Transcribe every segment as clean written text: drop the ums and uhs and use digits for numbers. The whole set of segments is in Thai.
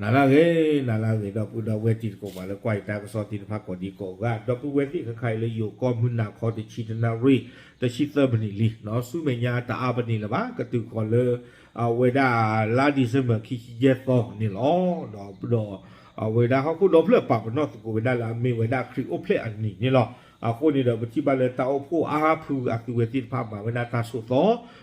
นาลาเกดอกอุดเวติโกมาแล้วไกวตากสอตินพักกอดีโกกาดอกเวติใครเลยอยู่ก็มุนนาคอติชิตนารีแต่ชิตเตอร์บันิลีเนาะสุเมญาตาอาบันิละบ้ากตุกอเลเวดาลาดิเซมคิคิเยตอนี่ล้อดอเวดาเขาพูดดอเพลปากนอกกูเวดาลามีเวดาคริโอเพลอันนี้นี่ล้อคนนี้เดอที่บาเลตาโอพูอาพูอักเวติภาพมาเวดาตาสุโต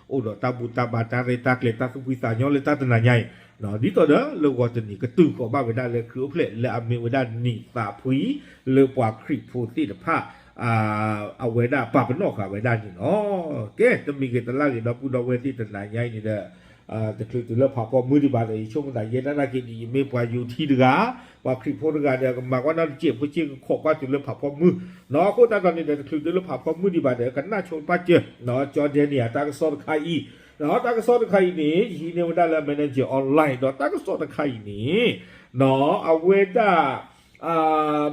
โอดตาบุตาบาตาเรตาเกลตาสุปิตาญอเลตาตนาใหญ่เนาะดิตัวเด้อเลวจะนี่ก็ตื่นก็บ้าเวดาเลยคือเพลและอเมเวดานี่ตาพุยเลปว่าคริโพติภาพเอาเวดาปาปนอกค่ะเวดานี่เนาะแกจะมีเกตลาเกดอพูดเวติตนาใหญ่นี่เด้อแต่คือตัวเลภาพมือดีบาเลยช่วงนั้นเย็นนั้นกินดีไม่ปว่าอยู่ที่เดือว่าคริโพดกาเดียมากว่านั่นเจ็บก็เจ็บขอกว่าตัวเลภาพมือเนาะคนตอนนี้แต่คือตัวเลภาพมือดีบาเดียกันน่าชนป้าเจเนาะจอเดียเนี่ยตากสอนใครอีเนาะตากสอนใครนี่ยีเนวดาและแมเนเจอร์ออนไลน์เนาะตากสอนใครนี่เนาะเอาเวดา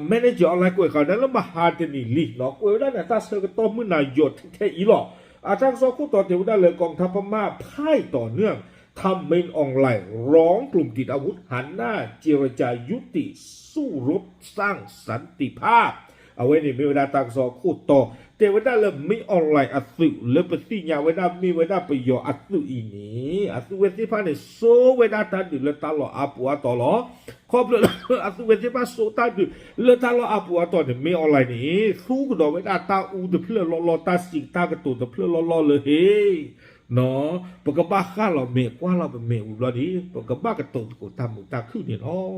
แมเนเจอร์ออนไลน์กูเขานั้นแล้วมาหาเดนี่ลีเนาะกูได้เนี่ยตาเสือกต้มมือนายยศแค่อีหรออาจารย์สอนคู่ต่อเทวดาเลยกองทัพพม่าพ่ายต่อเนื่องทำเมนออนไลน์ร้องกลุ่มติดอาวุธหันหน้าเจรจายุติสู้รบสร้างสันติภาพเอาไว้นี่มีเวลาตากสอคู่ต่อเทวดาเริ่มไม่ออนไลน์อัศเริ่มปฏิญญาเวลามีเวลาไปยออัศอีนี้อัศเวทีพาเนี่ยโซเวลาตัดดิเลตาลออาปัวต่อหรอครอบเลยอัศเวทีพาโซตัดดิเลตาลออาปัวต่อเนี่ยไม่ออนไลน์นี่สู้กันเวลาตาอูเดเพลลอตาสิงตากระตุเดเพลลอเลยเฮ้เนาะปกบ้าข้าเราเมกว่าเราเป็นเมอุลาดีปกบ้ากระตุกูตามมุตาขึ้นเนี่ยเนาะ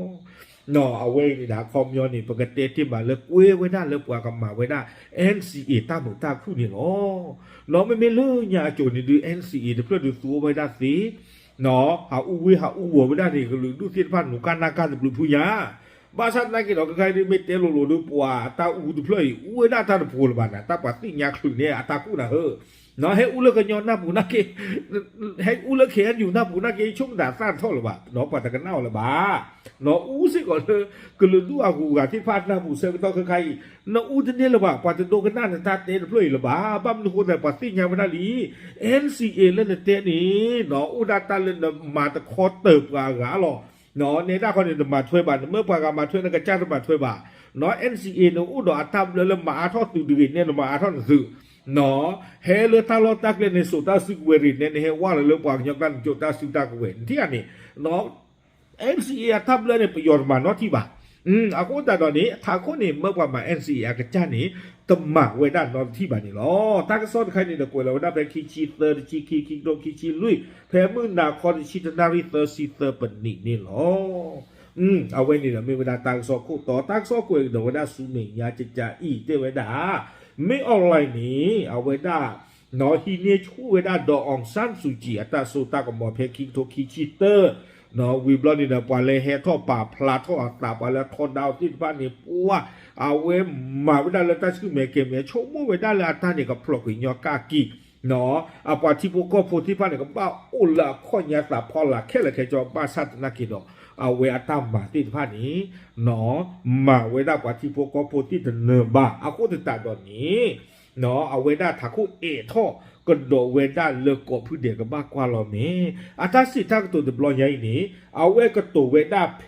เนาะเอาไว้นี่นะคอมยอนนี่ปกติที่มาเลิกไว้ได้เลิกกว่ากับมาไว้ได้ NCA ตามมุตาขึ้นเนี่ยเนาะเนาะไม่เลิกเนี่ยโจนี่ดู NCA เดี๋ยวเพื่อดูตัวไว้ได้สิเนาะหาอูวัวไว้ได้นี่ก็หรือดูเสียพันหนูการนาการหรือผู้ยาบ้านฉันนั่งกินเราก็ใครได้ไม่เตะโลโลดูปัวตาอูดูเพลย์ได้ตาดูพูดบ้านนะตาปัดสิ่งยาขึ้นเนี่ยตากูนะเฮ้เนาะให้อุลกันย้อนหน้าปูนักเกให้อุลเขียนอยู่หน้าปูนักเกช่วงด่าสั้นเท่าหรือเปล่าเนาะปัตตะกันเน่าหรือเปล่าเนาะอู้สิก่อนเลยก็เลยดูอากูกันที่พาดหน้าปูเซลก็ต้องใครเนาะอู้ที่นี่หรือเปล่าปัตตะโดกันหน้าตาเตะเพลย์หรือเปล่าบ้ามลูกคนแต่ปัตติยามันลี NCA เล่นเตะนี้เนาะอุดาตาเล่นมาตะคอเติบกาหรอเนาะเนี่ยได้คนเนี่ยมาช่วยบ้านเมื่อปากมาช่วยนักจ้างมาช่วยบ้านเนาะ NCA เนาะอุดาตามเลยมาทอดตื่นดื่นเนี่ยมาทอดสื่อเนาะเฮเลตาลอตักเลนสุตาสุกเวรินเนี่ยเฮว่าเลยปากยังกันจุตาสุตากเวนที่อันนี้เนาะ NCA ทำเลยเนี่ยประโยชน์มาเนาะที่บ้าอากูแต่ตอนนี้ถ้าคนนี้เมื่อว่ามา NCA กับจ้านี้ตมาไว้ด้านนอนที่บ้านนี่หรอตากซ้อนใครนี่ตะกวยเราได้ไปคิชิเตอร์คิโดคิชิลุยแพ้มือนาคอนชิตนาริเตอร์ซิเตอร์ปนินี่หรอเอาไว้นี่แหละมีเวลาตากซ้อนคู่ต่อตากซ้อนกวยเดี๋ยวเวลาสุเมียจะจ่าอีเตเวดาไม่ออนไลน์นี้เอาไว้ได้เนาะฮีเนชูไว้ได้ดอองซันสุจิอัตโซตากมอเพคิงโทคิชิเตอร์เนาะวิบลอนี่นะปาเลเฮท่อป่าพลาท่ออัตาปาแล้วทอดาวที่บ้านนี่ปัวเอาไว้มาไว้ได้แล้วตั้งชื่อเมเกมเนี่ยชมไว้ได้แล้วท่านนี่ก็พลอกยอกากีเนาะอาปาที่พวกก็พูดที่บ้านนี่ก็บ้าโอละข้อยาตาพอละแค่ละแค่จอบ้าสัตนักกินดอกเอาเวอาตามมาที่บ้านนี้เนาะมาไว้ได้ปาที่พวกก็พูดที่เนื้อบ้าเอาคู่ติดตาดอนนี้เนาะเอาไว้ได้ถ้าคู่ท่อก็โดเวด้าเลิกกบผู้เดียกับบ้ากว่าเราเมอาตาสิทักตัวเดบลอยใหญ่นี่เอาไว้ก็ตัวเวด้าเพ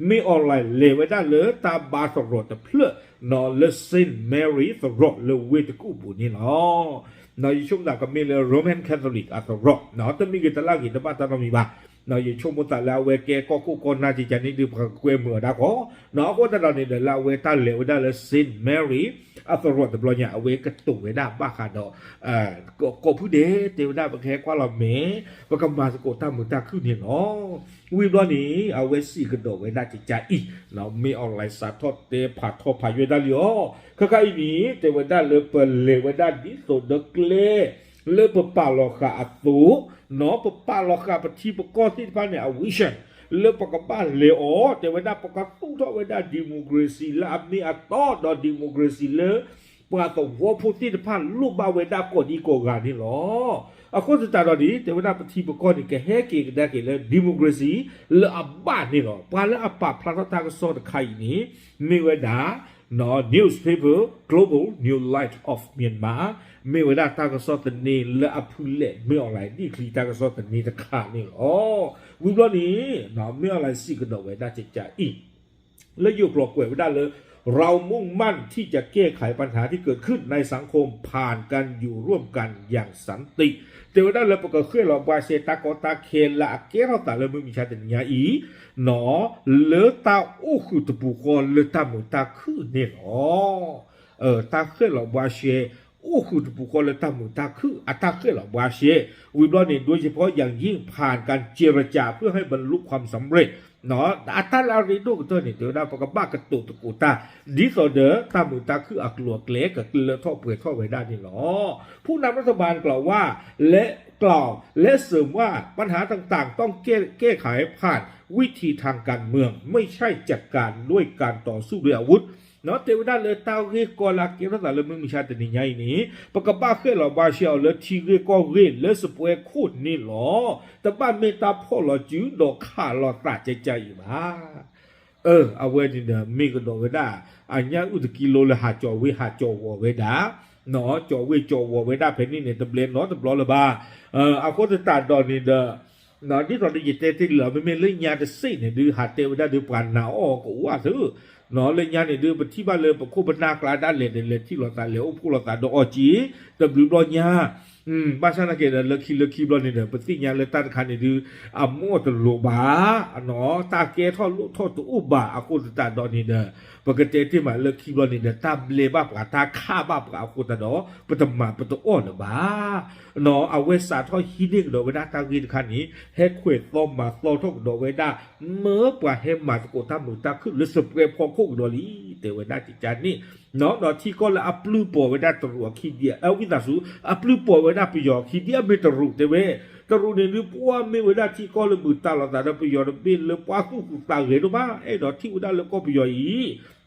ไม่ออนไลน์เลเวด้าเลยตาบาสรดแต่เพื่อนอเลซินแมรี่สรดเลเวตกูบุนี่เนาะในช่วงนั้นก็มีเลยโรมันคาทอลิกอัตรดเนาะแต่มีกิตลากิตบ้านตามีบ้าเนาะอยู่ช่วงมุตตะแล้วเวเกก็คู่คนน่าจะนี่ดูเกวเมื่อดาก็เนาะก็แต่เราเนี่ยเดี๋ยวเราเวต้าเลวได้เลยซินแมรี่อัตรดแต่บลอยเนี่ยเวกระตุกเวด้าบ้าขาดก็ผู้เดเทวดาประแค่กว่าเราเมก็กำมาสกุลตามมือตาขึ้นเนี่ยเนาะวิบล้อนี้เอาเวสี่กระโดดเวด้าจิตใจอีเรามีออนไลน์สาทอดเตะผัดทอดผ่าเวด้าเลียวข้าๆนี้เทวดาเลยเปิดเลวด้าดิโซเดกเลเลปปาลอคาอัตุเนาะปปาลอคาปฏิปกรที่พันเนี่ยอวิชันเลปกบ้านเลโอเทวดาปกตู้ทอเวด้าดิโมกราซีและอันนี้อัตโตดอดิโมกราซีเลปกตัววัวพุทธิพันลูกบาเวด้ากดอีโกกานี่หรออาคนจะตาดอดีเทวดาปฏิปกรนี่แกเฮเกกได้เกเลดิโมกราซีเลอับบ้านนี่หรอปาเลอับปะพระตากสอนไข่นี้มีเวด้า เนาะ newspaper global new light of Myanmar ไม่ว่าตากสอตันนี้และอภูเล่ไม่อะไรนี่คือตากสอตันนี้ตะขานี่หรอวิบล้อนี้เนาะไม่อะไรสิกระโดดไว้ได้ใจอีกแล้วอยู่กรอกไว้ได้เลยเรามุ่งมั่นที่จะแก้ไขปัญหาที่เกิดขึ้นในสังคมผ่านกันอยู่ร่วมกันอย่างสันติแต่ว่าได้เลยประกอบขึ้นเราบาเซตากอตาเคละเกเราแต่ละมือมีชาตินิยาอีหนอเลตาโอ้คือตะปูกอเลตาหมุตาคือเนี่ยหนอตาขึ้นเราบาเซโอ้คือตะปูกอเลตาหมุตาคืออัตาขึ้นเราบาเซวิบลอนี่โดยเฉพาะอย่างยิ่งผ่านการเจรจาเพื่อให้บรรลุความสำเร็จเนาะอัตราเรดูตัวนี้เดี๋ยวเราประกอบบ้ากระตุกตะกูตาดิโซเดอร์ตามุตาคืออักลัวเกล็กกับเกลือท่อเปลือยท่อไว้ได้นี่เนาะผู้นำรัฐบาลกล่าวว่าและเสริมว่าปัญหาต่างๆต้องแก้ไขผ่านวิธีทางการเมืองไม่ใช่จัดการด้วยการต่อสู้ด้วยอาวุธเนาะแต่ว่าได้เลยตาเรียกอลาเกรัตแต่ละมึงมีชาตินิยายนี้ประกอบบ้าขึ้นเราบาเชียวเลยทีเรียกเรียนเลยสปวยคูดนี่หรอแต่บ้านเมตาพ่อเราจื้อดอกขาเราตาใจอยู่มาเอาไว้ดิเนมีก็ดอกไว้ได้อันนี้อุตกิโลเลยหาจอวอไว้ได้เนาะจอวอไว้ได้เพนนี่เนี่ยตะเบลเนาะตะบลอละบ้าเอาคนจะตัดดอนนี่เด้อเนาะที่ตอนนี้เจที่เหลือไม่เรื่องยาจะสิ่งเนี่ยดูหาเตวได้ดูปานหนาวก็ว่าซื้อเนาะเลยยาเนี่ยดูไปที่บ้านเลยปะคู่บรรณากลาด้านเลยที่เราตาเหลวผู้เราตาดอกจีตะบลูดอนยาบ้านฉันนักเก็ตเลิกคีบลอนเนี่ยปฏิญาเลยตัดคันเนี่ยดูอ่ะมั่วตะโลบาเนาะตาเกทอดตัวอุบะอากูตตาดอนนี่เด้อปกติที่มาเลิกคีบลอนเนี่ยตาเบลบ้าปะตาฆ่าบ้าปะอากูตาดอปตมาปตอ้อนบ้าเนาะเอาเวสาทอฮินิ่งดอกเวด้าตากินคันนี้เฮ็ดเควดต้มมาโซทอกดอกเวด้าเมื่อกว่าเฮมาตะโกตามือตาขึ้นหรือสเปรย์พอคุกดอลีเตเวด้าจิจานี่เนาะที่ก็ละอัปลือปอเวด้าตรัวขี้เดียวินาสูอัปลือปอเวด้าปิยอขี้เดียไม่ตรุเตเวตรุเนี่ยนึกว่าไม่เวด้าที่ก็ละมือตาเราตาปิยอระบินเลยป้าคู่ตาเหรอบ้าที่อุดาแล้วก็ปิยออี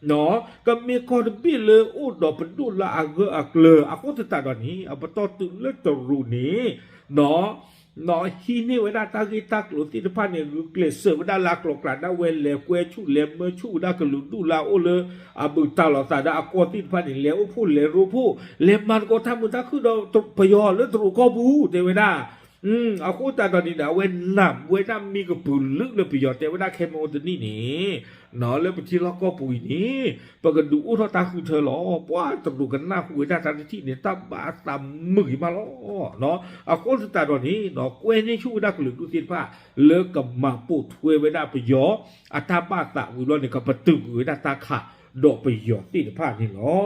เนาะก็มีก็ระบินเลยอุดดอกเป็นดูละอักเลอก็จะตาดอนนี้ปตอตึงเลยตรุนี้เนาะฮีนี่เวลาตากีตากลุติดพันเนี่ยเกลเสือเวลาลากลกลาดาเวลเลกเวชูเลเมื่อชูดากลุดูลาโอเลบุตาลอตาดาอกอติดพันเนี่ยเลวพูดเลรูพูเลมันก็ทำมุตาคือเราตพยอหรือตรุก็บูเทวดาaku tak tahu ni dah wenam mi ke buluk le piyo te wena kemo de ni ni no le peti lo ko pu ni pagadu u tho ta khu the lo pwa tu kan na khu da ta ti ni ta ba ta mui ma lo no aku ta do ni no kwe ni chu da ku lu tin pa le ka ma pu thwe wena piyo ata pa ta wi lo ni ka patu wi da ta kha ดอกไปหยอดตีนผ้านี่หรอ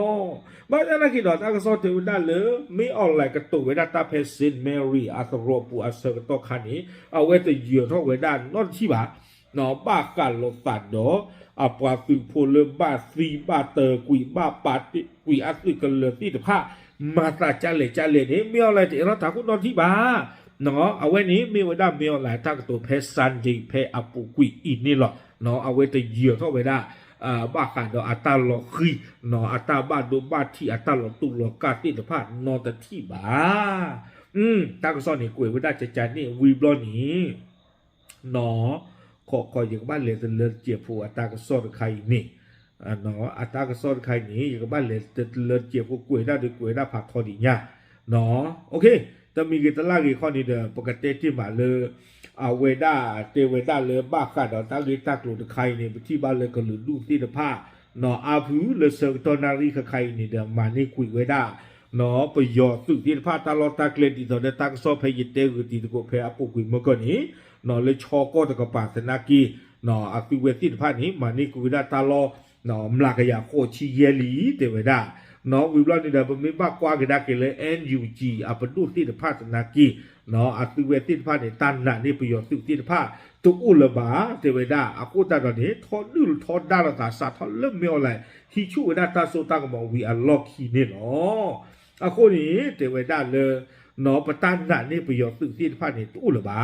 บ้านนั้นกี่ดอกตากระสอบเทวดาเลยไม่ออนไลน์กระตุกเวดาตาเพซินแมรี่อาตโรปูอาเซอร์กระตอกคันนี้เอาไว้แต่เหยื่อท่อเวดานอนที่บ้าหนอบ้ากันลตัดดออาปาตึงโพลบ้าซีบ้าเตอร์กุยบ้าปาติกุยอาตึกันเลยตีนผ้ามาตาจ่าเล่นี่ไม่เอาอะไรแต่เราถามคุณนอนที่บ้าเนาะเอาไว้นี้มีเวดาไม่เอาอะไรตากระตุกเพซันจีเพอาปูกุยอินนี่หรอเนาะเอาไว้แต่เหยื่อท่อเวดาบ้ากันดออัตตาลอคีนออัตตาบ้าดูบ้าที่อัตตาลอตุลอกาติตพาดนอตที่บ้าตากซ้อนนี่กวยไว้ได้ใจนี่วีบลอนี้นอขออย่างบ้านเลยเลือดเจียบผู้อัตตากซ้อนใครนี่นออัตตากซ้อนใครนี่อย่างบ้านเลยเลือดเจียบผู้กวยได้ด้วยกวยได้ผักทอดีเนี่ยนอโอเคแต่มีกิตลากีข้อนี้เดิมปกติที่มาเลยเวด้าเตเวด้าเลยบ้าขาดตาลีตากลุดใครเนี่ยที่บ้านเลยก็หลุดลูกที่ผ้าเนาะอาภูเลยเซอร์ตอนารีใครเนี่ยเดิมมานี่คุยเวด้าเนาะไปหยอดสุดที่ผ้าตาลอตาเกลนที่ตอนนี้ตั้งซอเพยิเตอร์ที่ตะโกเพอปุกุยเมื่อก่อนนี้เนาะเลยชอก็ตะกปาสนากีเนาะอาคุยเวที่ผ้านี้มานี่คุยเวด้าตาลอเนาะมลากยาโคชิเยลีเตเวด้าเนาะวิบลอนนี่เดิมไม่บ้ากว่ากันได้เลย NUG อาปดูที่ผ้าสนากีเนาะอาตุเวตินผ้าเนี่ยตันน่ะนี่ประโยชน์ตุตินผ้าตุอุลบาเทวดาอากูตาตอนนี้ทอดื้อทอดาลตาสาทอเริ่มไม่อะไรที่ชูเวดาตาโซตากบอกวีอัลล็อกฮีนี่เนาะอากูนี่เทวดาเลยเนาะปตันน่ะนี่ประโยชน์ตุตินผ้าเนี่ยตุอุลบา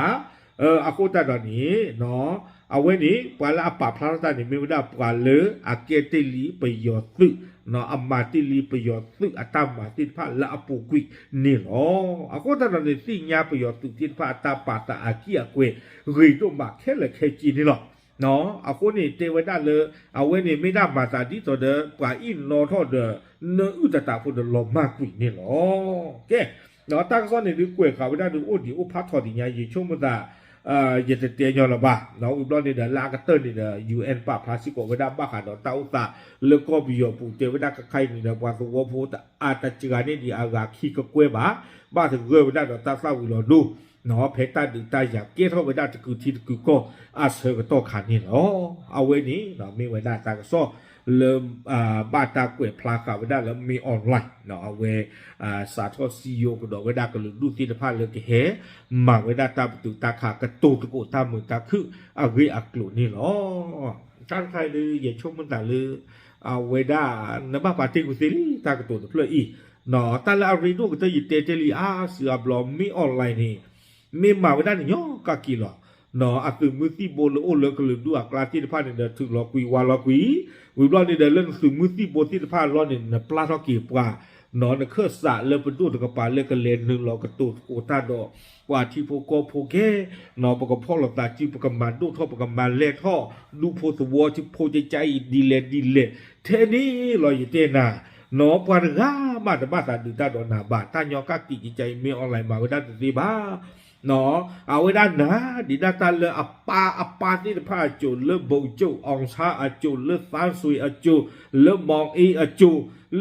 อากูตาตอนนี้เนาะเอาไว้นี้ปลาปะพระตานี่ไม่ได้ปลาเลยอาเกติลีประโยชน์ตุเนาะอามาติลีประโยชน์ตุอัตมาติผ้าละอปุกุยนี่เนาะอากูตาตอนนี้สิ่งยาประโยชน์ตุตินผ้าตาปาตาอาเกียกเวรีโดมาแค่ละแค่จีนี่หรอ เนาะอาคนนี่เทวดาเลยเอาไว้นี่ไม่ได้มาตาที่ตัวเด้อกว่าอินนอทอเด้อเนื้ออุตตาพูดลมมากกว่านี่หรอแกเนาะตั้งซ้อนนี่ดูกวยเขาไม่ได้ดูอุดิอุพัททอดิญายิชมตายันเตียนยอละบ้าเนาะอุบลนี่เด้อลากเตอร์นี่เด้อ UN ป่าพาสิโกเวดาบ้าขาดตาอุตาเลิกก็บิโยปูเทวดาก็ใครนี่เด้อว่าตัวพูดอาตจิกานี่ดีอากาขี้ก็กวยบ้าถึงกวยเวดาดอตาซาวิโลดูเนาะเพตาดึงตาอยากเกี่ยวเวดาจะคือที่คือก็อาเซก็ต้องขันนี่เนาะเอาไว้นี้เนาะมีเวดาตาก็ซ้อเริ่มบ้านตากวยพลากาเวดาแล้วมีออนไลน์เนาะเอาไว้สาทอซีโอก็ดอกเวดาก็ดูที่ผ้าเลยก็เฮมาเวดาตาตุตาขากระตูตะโกตามือตาคืออาเวอักลุนี่เนาะการใครเลยอย่าชมมันแต่เลยเอาเวดานบ้าปาติกุสิลีตากระตูตะเพลอีเนาะตาละอารีดูก็จะยิเตเจลีอาเสือบลอมมีออนไลน์นี่มีมาเวดานี่ย่อกากิโลเนาะอาคือมือที่โบลโอเลกเลยดูอักลาที่ผ้าเนี่ยเดินถึงลอกุยวาลอกุยวิบลอนี่เดินเล่นสื่อมือที่โบที่ผ้าล้อเนี่ยปลาทอกีปว่าเนาะเนี่ยเครื่องสะเลยเป็นตู้ตะกปาเลยกันเลนหนึ่งลอกระตูโอตาดอกว่าที่โพโกโพเกเนาะปกพ่อหลับตาจีปกมันดูท่อปกมันเล่ท่อดูโพสวอที่โพใจดีเลเทนี้ลอยเตน่าเนาะปานก้ามาแต่บ้านตาดูตาดอนาบาตายอกักติใจมีออนไลน์มาเวลาตีบ้าเนาะเอาไว้ด้านหน้าดีด้านตาเลยอัปปาที่ผ้าจูเลิกบ่จูองชาอจูเลิกฟ้าสุยอจูเลิกมองอีอจู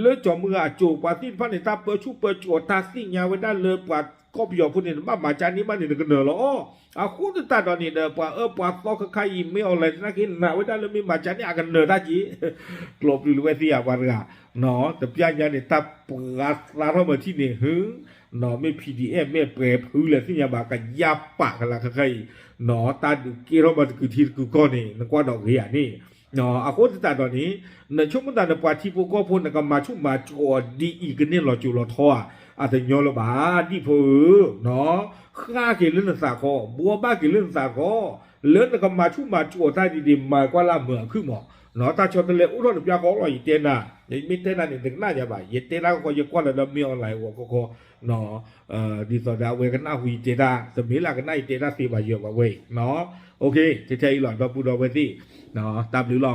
เลิกจอมืออจูกว่าที่ผ้าในตาเปิดชูเปิดจวดตาสิ่งยาไว้ด้านเลยกว่าก็ประโยชน์พูดเนี่ยบ้ามาจานี้บ้านนี่ก็เนอละอ้อเอาคู่ตาตอนนี้เด้อว่าปว่าก็ใครยิ้มไม่เอาอะไรนะกินนะไว้ด้านเลยมีมาจานี้อากันเนอได้จีกลบหรือไว้ที่อาวันกะเนาะแต่พี่ยาเนี่ยตาปลาเข้ามาที่นี่หึงเนาะไม่ PDF ไม่เปรย์พื้นเลยที่ยาบากันยาปากกันละใครเนาะตาดูกี่เรามาคือที่คือก้อนนี่นักว่าดอกเหี้ยนี่เนาะอาคนตาตอนนี้ในช่วงมันตาในปว่าที่พวกก็พูดนักมาชุ่มมาจอดีอีกเนี่ยเราจูเราท่ออาจจะยอละบาดีเพอเนาะข้าเกี่ยวเรื่องสาคอบัวบ้าเกี่ยวเรื่องสาคอเลื่อนนักมาชุ่มมาจอได้ดีๆมากว่าละเมืองคือหมอเนาะตาชนทะเลอุดรพิยาของเราอีเตน่ะยังมีเตน่ะนี่ถึงน่าจะบ่ายเตน่ะก็ยังกว่าเรามีออนไลน์ว่าก็เนาะดีต่อดาวเวกันน่าหุยเตน่ะสมิลากันน่าเตน่ะสีบาเยอะกว่าเว้ยเนาะโอเคเฉยๆหล่อนเราพูดเอาไว้สิเนาะตามหรือหล่อ